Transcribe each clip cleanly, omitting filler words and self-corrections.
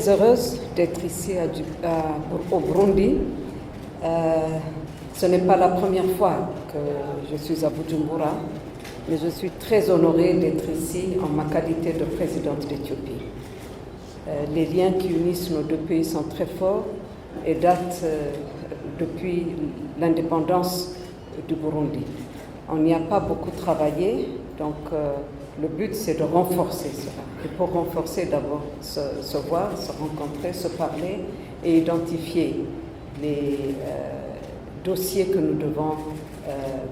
très heureuse d'être ici au Burundi. Ce n'est pas la première fois que je suis à Bujumbura, mais je suis très honorée d'être ici en ma qualité de présidente d'Éthiopie. Les liens qui unissent nos deux pays sont très forts et datent depuis l'indépendance du Burundi. On n'y a pas beaucoup travaillé, donc le but c'est de renforcer cela. Et pour renforcer, d'abord se voir, se rencontrer, se parler et identifier les dossiers que nous devons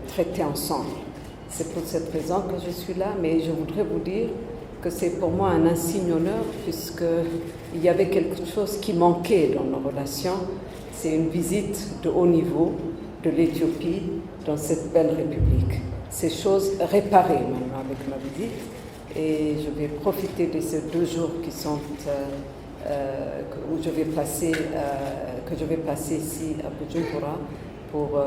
traiter ensemble. C'est pour cette raison que je suis là, mais je voudrais vous dire que c'est pour moi un insigne honneur puisqu'il y avait quelque chose qui manquait dans nos relations. C'est une visite de haut niveau de l'Éthiopie dans cette belle république. Ces choses réparées maintenant avec ma visite et je vais profiter de ces 2 jours qui sont que je vais passer ici à Bujumbura pour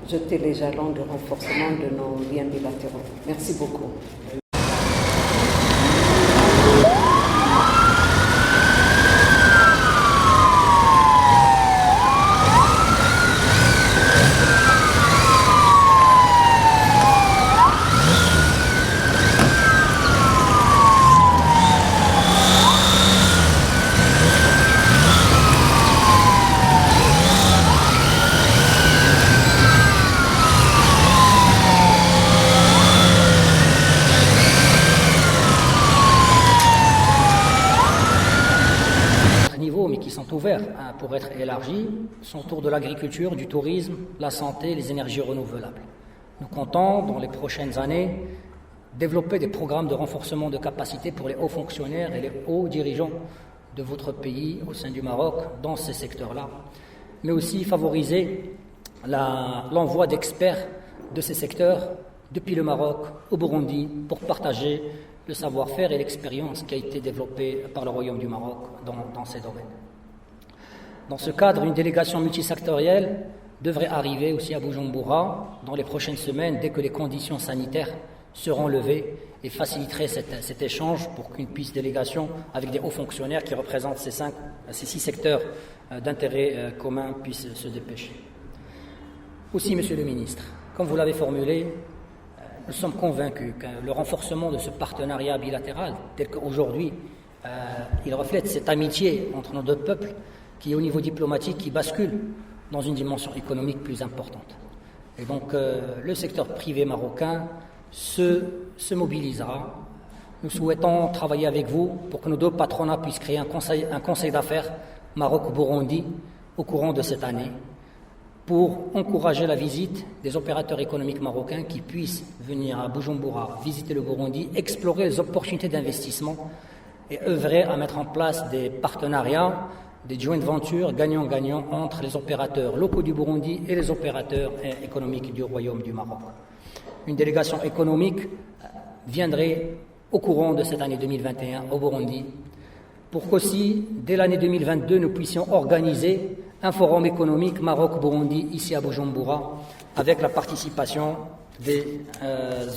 jeter les jalons de renforcement de nos liens bilatéraux. Merci beaucoup. Mais qui sont ouverts pour être élargis, sont autour de l'agriculture, du tourisme, la santé, les énergies renouvelables. Nous comptons, dans les prochaines années, développer des programmes de renforcement de capacités pour les hauts fonctionnaires et les hauts dirigeants de votre pays au sein du Maroc dans ces secteurs-là, mais aussi favoriser l'envoi d'experts de ces secteurs depuis le Maroc au Burundi pour partager le savoir-faire et l'expérience qui a été développée par le Royaume du Maroc dans ces domaines. Dans ce cadre, une délégation multisectorielle devrait arriver aussi à Bujumbura dans les prochaines semaines dès que les conditions sanitaires seront levées et faciliterait cet échange pour qu'une délégation avec des hauts fonctionnaires qui représentent ces 6 secteurs d'intérêt commun puisse se dépêcher. Aussi, Monsieur le Ministre, comme vous l'avez formulé, nous sommes convaincus que le renforcement de ce partenariat bilatéral, tel qu'aujourd'hui, il reflète cette amitié entre nos 2 peuples qui, au niveau diplomatique, qui bascule dans une dimension économique plus importante. Et donc, le secteur privé marocain se mobilisera. Nous souhaitons travailler avec vous pour que nos 2 patronats puissent créer un conseil d'affaires Maroc-Burundi au courant de cette année, pour encourager la visite des opérateurs économiques marocains qui puissent venir à Bujumbura, visiter le Burundi, explorer les opportunités d'investissement et œuvrer à mettre en place des partenariats, des joint ventures gagnant-gagnant entre les opérateurs locaux du Burundi et les opérateurs économiques du Royaume du Maroc. Une délégation économique viendrait au courant de cette année 2021 au Burundi pour qu'aussi, dès l'année 2022, nous puissions organiser un forum économique Maroc-Burundi ici à Bujumbura avec la participation des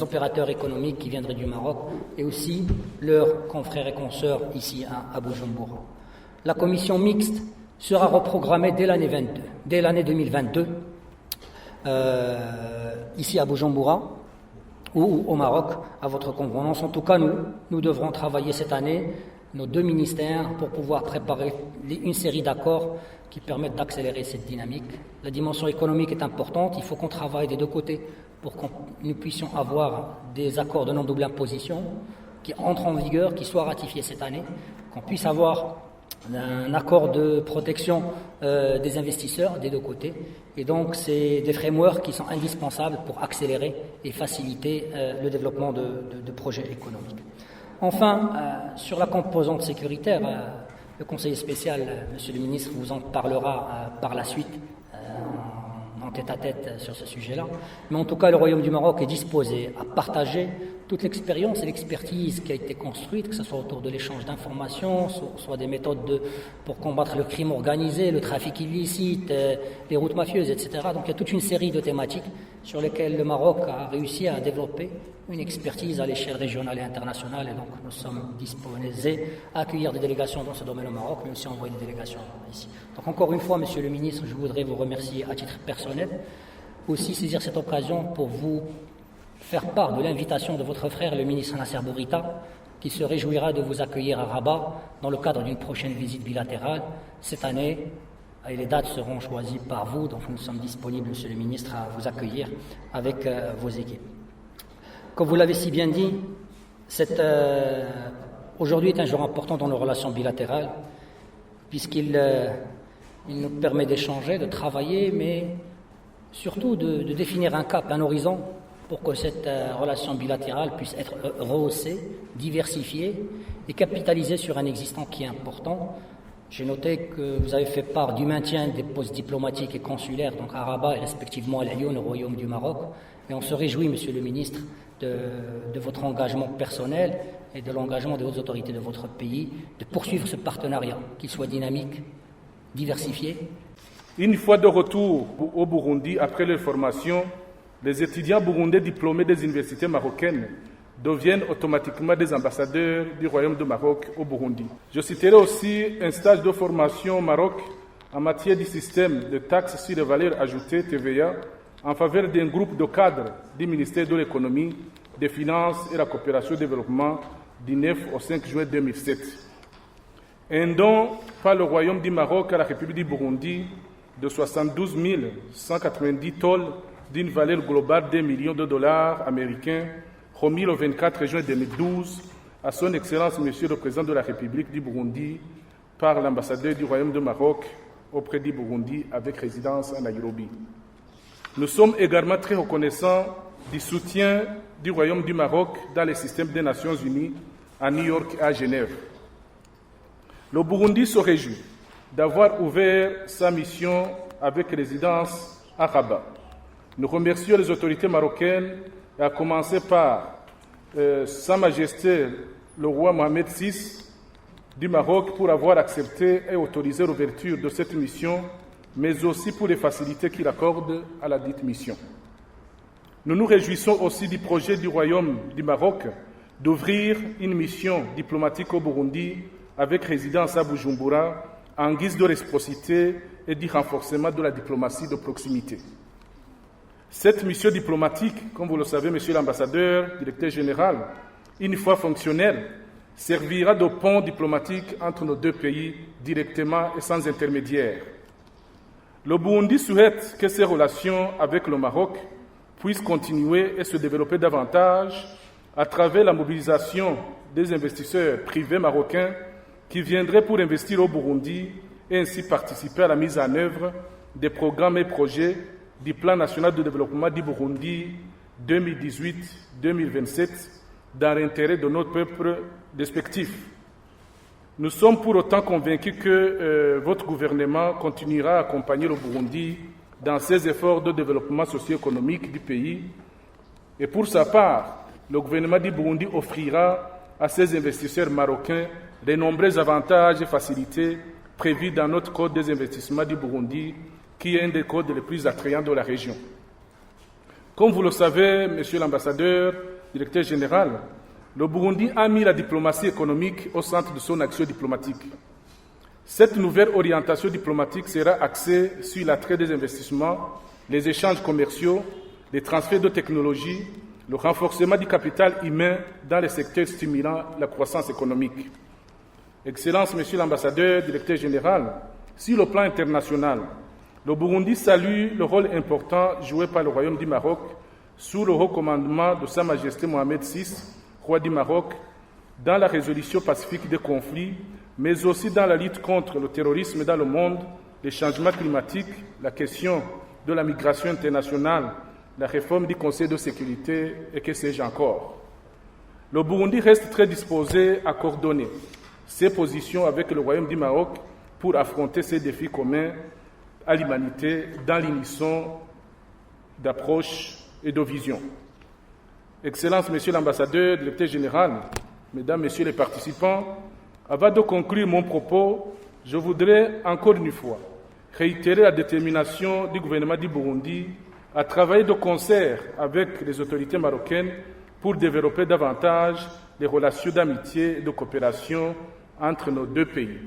opérateurs économiques qui viendraient du Maroc et aussi leurs confrères et consoeurs ici à Bujumbura. La commission mixte sera reprogrammée dès l'année 2022 ici à Bujumbura ou au Maroc à votre convenance. En tout cas, nous devrons travailler cette année, nos 2 ministères, pour pouvoir préparer une série d'accords qui permettent d'accélérer cette dynamique. La dimension économique est importante, il faut qu'on travaille des 2 côtés pour que nous puissions avoir des accords de non-double imposition qui entrent en vigueur, qui soient ratifiés cette année, qu'on puisse avoir un accord de protection des investisseurs des 2 côtés. Et donc, c'est des frameworks qui sont indispensables pour accélérer et faciliter le développement de projets économiques. Enfin, sur la composante sécuritaire, le conseiller spécial, Monsieur le ministre, vous en parlera par la suite en tête-à-tête sur ce sujet-là. Mais en tout cas, le Royaume du Maroc est disposé à partager toute l'expérience et l'expertise qui a été construite, que ce soit autour de l'échange d'informations, soit des méthodes pour combattre le crime organisé, le trafic illicite, les routes mafieuses, etc. Donc il y a toute une série de thématiques sur lesquels le Maroc a réussi à développer une expertise à l'échelle régionale et internationale. Et donc, nous sommes disposés à accueillir des délégations dans ce domaine au Maroc, mais aussi envoyer des délégations ici. Donc, encore une fois, Monsieur le Ministre, je voudrais vous remercier à titre personnel, aussi saisir cette occasion pour vous faire part de l'invitation de votre frère, le ministre Nasser Bourita, qui se réjouira de vous accueillir à Rabat dans le cadre d'une prochaine visite bilatérale cette année. Et les dates seront choisies par vous, donc nous sommes disponibles, Monsieur le ministre, à vous accueillir avec vos équipes. Comme vous l'avez si bien dit, aujourd'hui est un jour important dans nos relations bilatérales, puisqu'il nous permet d'échanger, de travailler, mais surtout de définir un cap, un horizon, pour que cette relation bilatérale puisse être rehaussée, diversifiée et capitalisée sur un existant qui est important. J'ai noté que vous avez fait part du maintien des postes diplomatiques et consulaires, donc à Rabat et respectivement à Lyon, au Royaume du Maroc. Et on se réjouit, Monsieur le Ministre, de votre engagement personnel et de l'engagement des hautes autorités de votre pays, de poursuivre ce partenariat, qu'il soit dynamique, diversifié. Une fois de retour au Burundi, après leur formation, les étudiants burundais diplômés des universités marocaines deviennent automatiquement des ambassadeurs du Royaume du Maroc au Burundi. Je citerai aussi un stage de formation au Maroc en matière du système de taxes sur les valeurs ajoutées TVA en faveur d'un groupe de cadres du ministère de l'économie, des finances et de la coopération au développement du 9 au 5 juin 2007. Un don par le Royaume du Maroc à la République du Burundi de 72 190 tolls d'une valeur globale d'$1 million américains, remis le 24 juin 2012 à son Excellence Monsieur le Président de la République du Burundi par l'ambassadeur du Royaume du Maroc auprès du Burundi avec résidence à Nairobi. Nous sommes également très reconnaissants du soutien du Royaume du Maroc dans le système des Nations Unies à New York et à Genève. Le Burundi se réjouit d'avoir ouvert sa mission avec résidence à Rabat. Nous remercions les autorités marocaines, et à commencer par Sa Majesté le roi Mohamed VI du Maroc pour avoir accepté et autorisé l'ouverture de cette mission, mais aussi pour les facilités qu'il accorde à la dite mission. Nous nous réjouissons aussi du projet du Royaume du Maroc d'ouvrir une mission diplomatique au Burundi avec résidence à Bujumbura en guise de réciprocité et du renforcement de la diplomatie de proximité. Cette mission diplomatique, comme vous le savez, Monsieur l'ambassadeur, directeur général, une fois fonctionnelle, servira de pont diplomatique entre nos deux pays directement et sans intermédiaire. Le Burundi souhaite que ses relations avec le Maroc puissent continuer et se développer davantage à travers la mobilisation des investisseurs privés marocains qui viendraient pour investir au Burundi et ainsi participer à la mise en œuvre des programmes et projets du Plan national de développement du Burundi 2018-2027 dans l'intérêt de notre peuple respectif. Nous sommes pour autant convaincus que votre gouvernement continuera à accompagner le Burundi dans ses efforts de développement socio-économique du pays. Et pour sa part, le gouvernement du Burundi offrira à ses investisseurs marocains les nombreux avantages et facilités prévus dans notre Code des investissements du Burundi, qui est un des codes les plus attrayants de la région. Comme vous le savez, Monsieur l'ambassadeur, directeur général, le Burundi a mis la diplomatie économique au centre de son action diplomatique. Cette nouvelle orientation diplomatique sera axée sur l'attrait des investissements, les échanges commerciaux, les transferts de technologies, le renforcement du capital humain dans les secteurs stimulant la croissance économique. Excellence, Monsieur l'ambassadeur, directeur général, sur le plan international, le Burundi salue le rôle important joué par le Royaume du Maroc sous le haut commandement de Sa Majesté Mohamed VI, roi du Maroc, dans la résolution pacifique des conflits, mais aussi dans la lutte contre le terrorisme dans le monde, les changements climatiques, la question de la migration internationale, la réforme du Conseil de sécurité et que sais-je encore. Le Burundi reste très disposé à coordonner ses positions avec le Royaume du Maroc pour affronter ces défis communs à l'humanité dans l'unisson d'approche et de vision. Excellence, Monsieur l'ambassadeur, directeur général, Mesdames, Messieurs les participants, avant de conclure mon propos, je voudrais encore une fois réitérer la détermination du gouvernement du Burundi à travailler de concert avec les autorités marocaines pour développer davantage les relations d'amitié et de coopération entre nos deux pays.